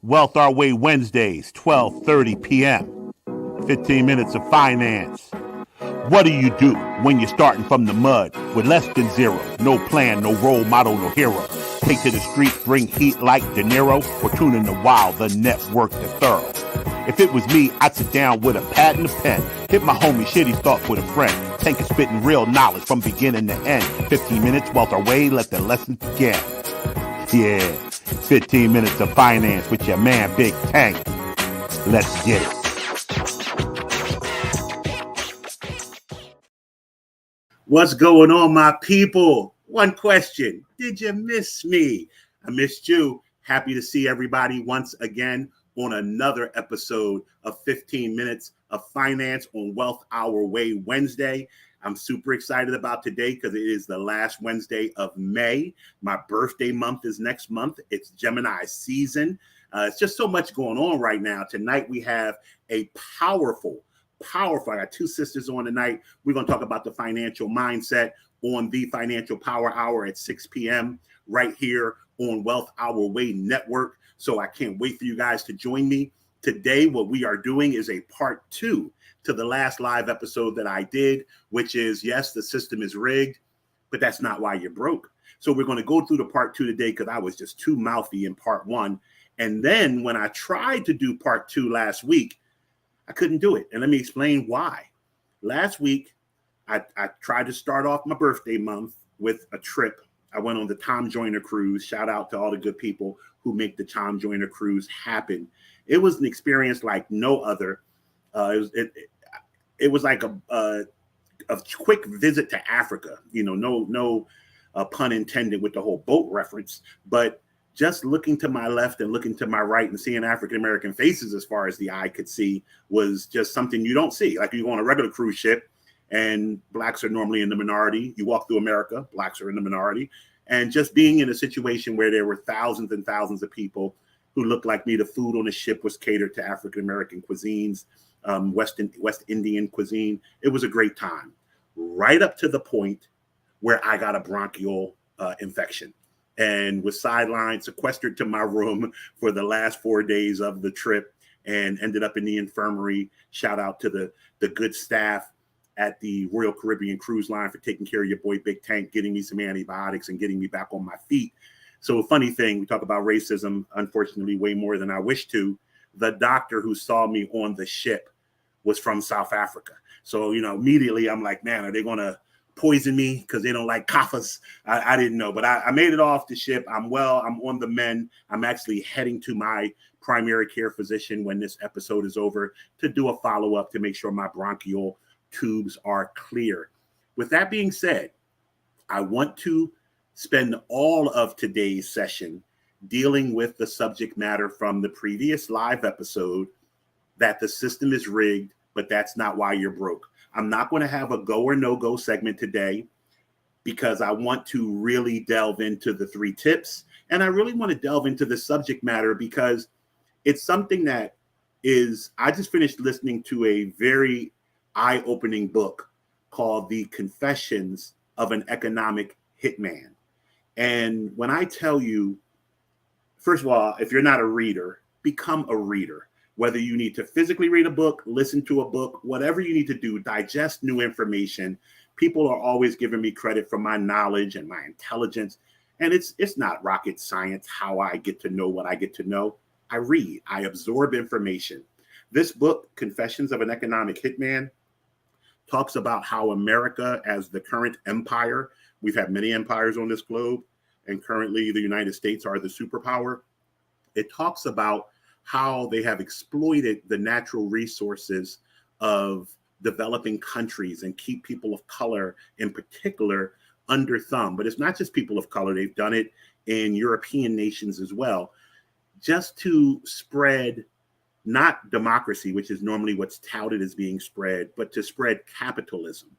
Wealth Our Way Wednesdays, 12:30 p.m. 15 minutes of finance. What do you do when you're starting from the mud with less than zero? No plan, no role model, no hero. Take to the streets, bring heat like De Niro, or tune in to Wild, the network, the thorough. If it was me, I'd sit down with a pad and a pen. Hit my homie Shitty's thoughts with a friend. Tank is spitting real knowledge from beginning to end. 15 minutes, Wealth Our Way, let the lesson begin. Yeah, 15 minutes of finance with your man Big Tank. Let's get it. What's going on, my people? One question. Did you miss me? I missed you. Happy to see everybody once again on another episode of 15 Minutes of Finance on Wealth Our Way Wednesday. I'm super excited about today because it is the last Wednesday of May. My birthday month is next month. It's Gemini season. It's just so much going on right now. Tonight we have a powerful, I got two sisters on tonight. We're going to talk about the financial mindset on the Financial Power Hour at 6 p.m. right here on Wealth Our Way Network. So I can't wait for you guys to join me. Today, what we are doing is a part 2 to the last live episode that I did, which is, yes, the system is rigged, but that's not why you're broke. So we're going to go through the part 2 today because I was just too mouthy in part 1. And then when I tried to do part 2 last week, I couldn't do it. And let me explain why. Last week, I tried to start off my birthday month with a trip. I went on the Tom Joyner cruise. Shout out to all the good people who make the Tom Joyner cruise happen. It was an experience like no other. It was like a quick visit to Africa. You know, no pun intended with the whole boat reference, but just looking to my left and looking to my right and seeing African-American faces as far as the eye could see was just something you don't see. Like you go on a regular cruise ship and blacks are normally in the minority. You walk through America, blacks are in the minority. And just being in a situation where there were thousands and thousands of people who looked like me, the food on the ship was catered to African-American cuisines, West Indian cuisine. It was a great time, right up to the point where I got a bronchial infection and was sidelined, sequestered to my room for the last 4 days of the trip and ended up in the infirmary. Shout out to the good staff at the Royal Caribbean Cruise Line for taking care of your boy Big Tank, getting me some antibiotics and getting me back on my feet. So a funny thing, we talk about racism, unfortunately, way more than I wish to. The doctor who saw me on the ship was from South Africa. So, you know, immediately I'm like, man, are they going to poison me because they don't like kaffas? I didn't know, but I made it off the ship. I'm well. I'm on the mend. I'm actually heading to my primary care physician when this episode is over to do a follow-up to make sure my bronchial tubes are clear. With that being said, I want to spend all of today's session dealing with the subject matter from the previous live episode, that the system is rigged, but that's not why you're broke. I'm not going to have a go or no go segment today because I want to really delve into the 3 tips. And I really want to delve into the subject matter because it's something that I just finished listening to a very eye-opening book called The Confessions of an Economic Hitman. And when I tell you, first of all, if you're not a reader, become a reader. Whether you need to physically read a book, listen to a book, whatever you need to do, digest new information. People are always giving me credit for my knowledge and my intelligence. And it's not rocket science how I get to know what I get to know. I read, I absorb information. This book, Confessions of an Economic Hitman, talks about how America, as the current empire, we've had many empires on this globe, and currently the United States are the superpower. It talks about how they have exploited the natural resources of developing countries and keep people of color in particular under thumb. But it's not just people of color. They've done it in European nations as well, just to spread not democracy, which is normally what's touted as being spread, but to spread capitalism.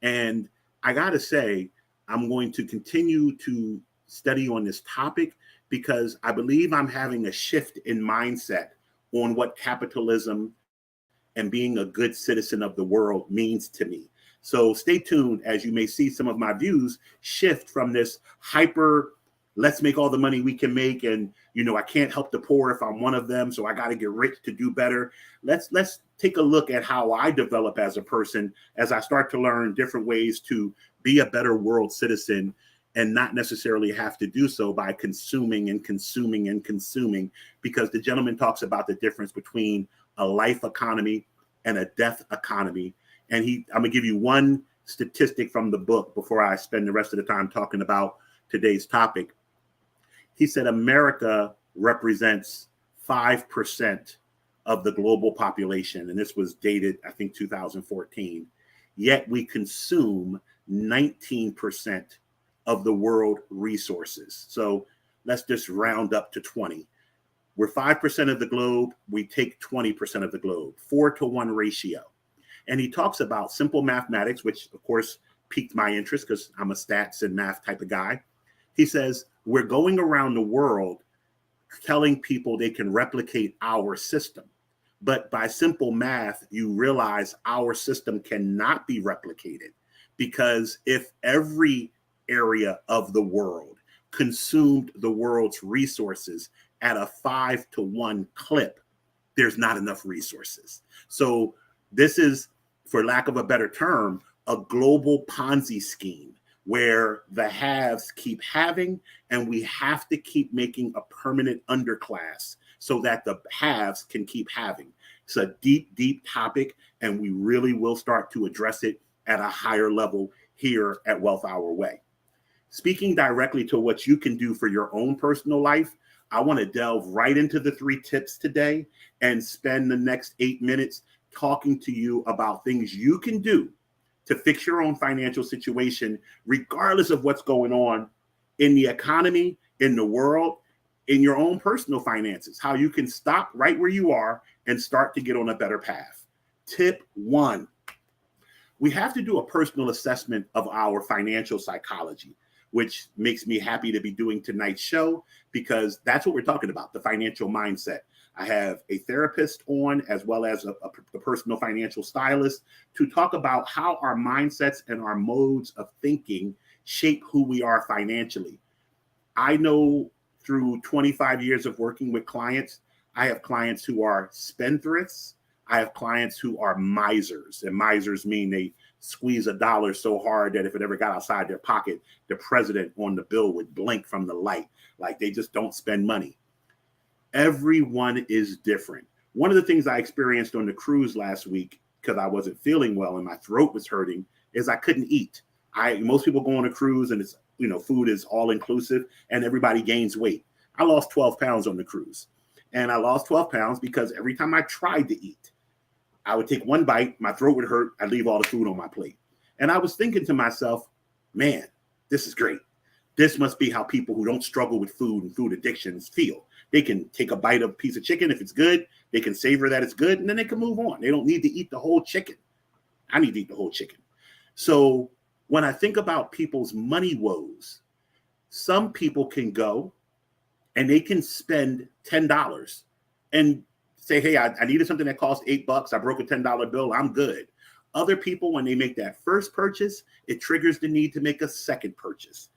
And I got to say, I'm going to continue to study on this topic because I believe I'm having a shift in mindset on what capitalism and being a good citizen of the world means to me. So stay tuned as you may see some of my views shift from this hyper let's make all the money we can make. And, I can't help the poor if I'm one of them. So I got to get rich to do better. Let's take a look at how I develop as a person as I start to learn different ways to be a better world citizen, and not necessarily have to do so by consuming and consuming and consuming, because the gentleman talks about the difference between a life economy and a death economy. And I'm going to give you one statistic from the book before I spend the rest of the time talking about today's topic. He said America represents 5% of the global population, and this was dated, I think, 2014. Yet we consume 19% of the world resources. So let's just round up to 20. We're 5% of the globe. We take 20% of the globe, 4-to-1 ratio. And he talks about simple mathematics, which of course piqued my interest because I'm a stats and math type of guy. He says, we're going around the world telling people they can replicate our system. But by simple math, you realize our system cannot be replicated, because if every area of the world consumed the world's resources at a 5-to-1 clip, there's not enough resources. So this is, for lack of a better term, a global Ponzi scheme where the haves keep having, and we have to keep making a permanent underclass so that the haves can keep having. It's a deep, deep topic, and we really will start to address it at a higher level here at Wealth Our Way. Speaking directly to what you can do for your own personal life, I want to delve right into the 3 tips today and spend the next 8 minutes talking to you about things you can do to fix your own financial situation, regardless of what's going on in the economy, in the world, in your own personal finances, how you can stop right where you are and start to get on a better path. Tip 1, we have to do a personal assessment of our financial psychology, which makes me happy to be doing tonight's show, because that's what we're talking about, the financial mindset. I have a therapist on, as well as a personal financial stylist, to talk about how our mindsets and our modes of thinking shape who we are financially. I know through 25 years of working with clients, I have clients who are spendthrifts. I have clients who are misers, and misers mean they squeeze a dollar so hard that if it ever got outside their pocket, the president on the bill would blink from the light. Like, they just don't spend money. Everyone is different. One of the things I experienced on the cruise last week, because I wasn't feeling well and my throat was hurting, is I couldn't eat. Most people go on a cruise and it's, food is all inclusive and everybody gains weight. I lost 12 pounds on the cruise, and I lost 12 pounds because every time I tried to eat, I would take one bite, my throat would hurt, I'd leave all the food on my plate. And I was thinking to myself, man, this is great. This must be how people who don't struggle with food and food addictions feel. They can take a bite of a piece of chicken if it's good, they can savor that it's good, and then they can move on. They don't need to eat the whole chicken. I need to eat the whole chicken. So when I think about people's money woes, some people can go and they can spend $10 and say, hey, I needed something that cost $8. I broke a $10 bill. I'm good. Other people, when they make that first purchase, it triggers the need to make a second purchase.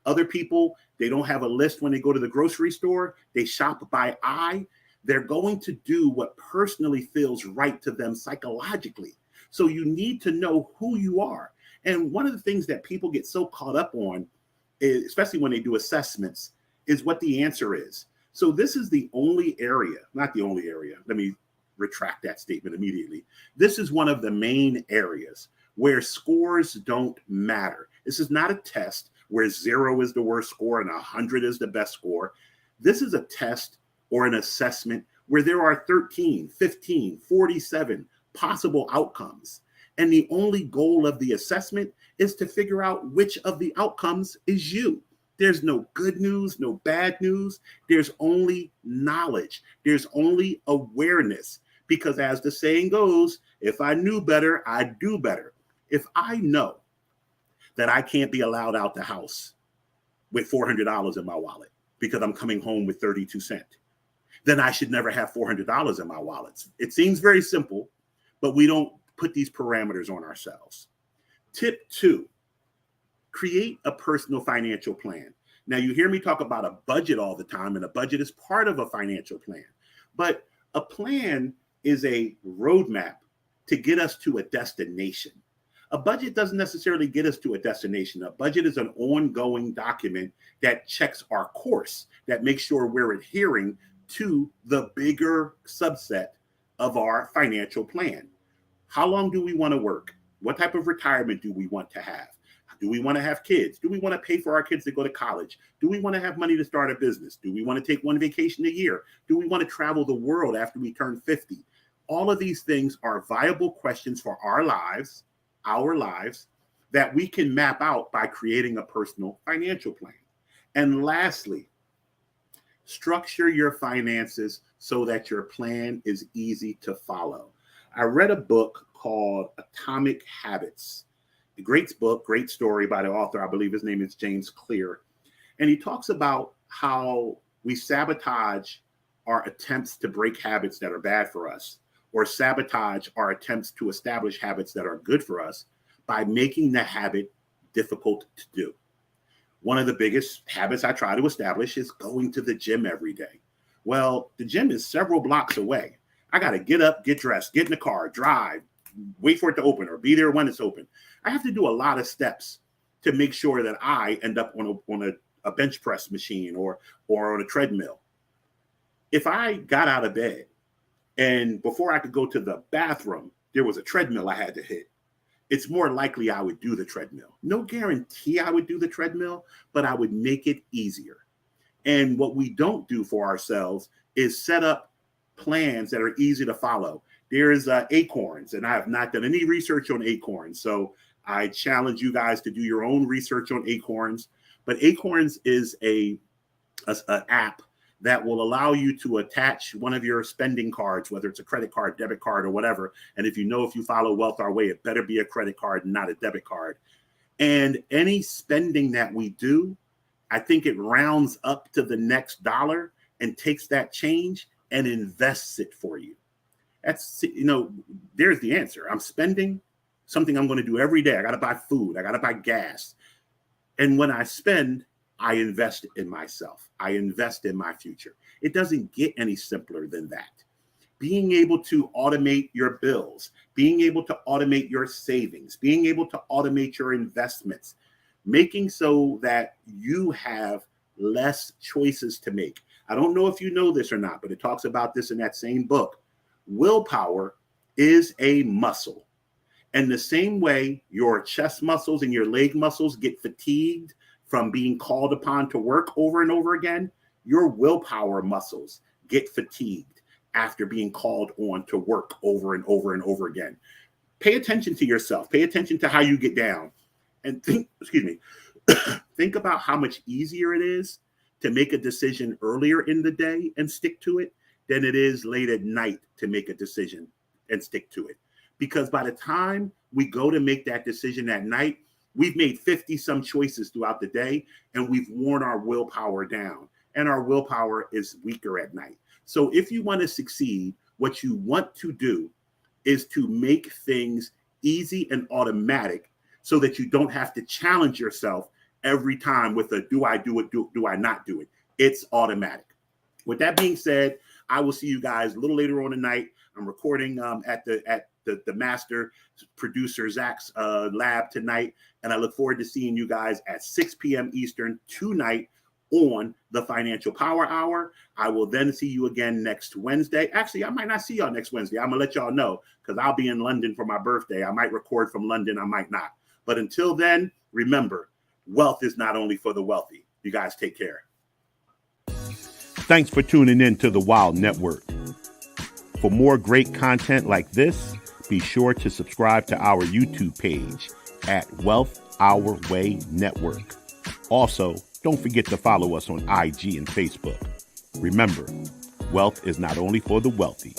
Other people, they don't have a list when they go to the grocery store. They shop by eye. They're going to do what personally feels right to them psychologically. So you need to know who you are. And one of the things that people get so caught up on, especially when they do assessments, is what the answer is. So this is the only area, not the only area. Let me retract that statement immediately. This is one of the main areas where scores don't matter. This is not a test where 0 is the worst score and 100 is the best score. This is a test or an assessment where there are 13, 15, 47 possible outcomes. And the only goal of the assessment is to figure out which of the outcomes is you. There's no good news, no bad news. There's only knowledge. There's only awareness. Because as the saying goes, if I knew better, I'd do better. If I know that I can't be allowed out the house with $400 in my wallet because I'm coming home with 32 cents, then I should never have $400 in my wallet. It seems very simple, but we don't put these parameters on ourselves. Tip 2, create a personal financial plan. Now, you hear me talk about a budget all the time, and a budget is part of a financial plan. But a plan is a roadmap to get us to a destination. A budget doesn't necessarily get us to a destination. A budget is an ongoing document that checks our course, that makes sure we're adhering to the bigger subset of our financial plan. How long do we want to work? What type of retirement do we want to have? Do we want to have kids? Do we want to pay for our kids to go to college? Do we want to have money to start a business? Do we want to take one vacation a year? Do we want to travel the world after we turn 50? All of these things are viable questions for our lives that we can map out by creating a personal financial plan. And lastly, structure your finances so that your plan is easy to follow. I read a book called Atomic Habits. A great book, great story by the author. I believe his name is James Clear. And he talks about how we sabotage our attempts to break habits that are bad for us, or sabotage our attempts to establish habits that are good for us by making the habit difficult to do. One of the biggest habits I try to establish is going to the gym every day. Well, the gym is several blocks away. I got to get up, get dressed, get in the car, drive, wait for it to open, or be there when it's open. I have to do a lot of steps to make sure that I end up on a bench press machine or on a treadmill. If I got out of bed and before I could go to the bathroom, there was a treadmill I had to hit, it's more likely I would do the treadmill. No guarantee I would do the treadmill, but I would make it easier. And what we don't do for ourselves is set up plans that are easy to follow. There's Acorns, and I have not done any research on Acorns. So I challenge you guys to do your own research on Acorns. But Acorns is an app that will allow you to attach one of your spending cards, whether it's a credit card, debit card, or whatever. And if you follow Wealth Our Way, it better be a credit card, not a debit card. And any spending that we do, I think it rounds up to the next dollar and takes that change and invests it for you. That's, there's the answer. I'm spending something I'm going to do every day. I got to buy food. I got to buy gas. And when I spend, I invest in myself. I invest in my future. It doesn't get any simpler than that. Being able to automate your bills, being able to automate your savings, being able to automate your investments, making so that you have less choices to make. I don't know if you know this or not, but it talks about this in that same book. Willpower is a muscle. And the same way your chest muscles and your leg muscles get fatigued from being called upon to work over and over again, your willpower muscles get fatigued after being called on to work over and over and over again. Pay attention to yourself. Pay attention to how you get down. And think about how much easier it is to make a decision earlier in the day and stick to it than it is late at night to make a decision and stick to it. Because by the time we go to make that decision at night, we've made 50 some choices throughout the day and we've worn our willpower down, and our willpower is weaker at night. So if you want to succeed, what you want to do is to make things easy and automatic so that you don't have to challenge yourself every time with a do I do it, do I not do it? It's automatic. With that being said, I will see you guys a little later on tonight. I'm recording at the master producer Zach's lab tonight, and I look forward to seeing you guys at 6 p.m. Eastern tonight on the Financial Power Hour. I will then see you again next Wednesday. Actually, I might not see y'all next Wednesday. I'm gonna let y'all know because I'll be in London for my birthday. I might record from London, I might not. But until then, remember, wealth is not only for the wealthy. You guys take care. Thanks for tuning in to the Wild Network. For more great content like this, be sure to subscribe to our YouTube page at Wealth Our Way Network. Also, don't forget to follow us on IG and Facebook. Remember, wealth is not only for the wealthy.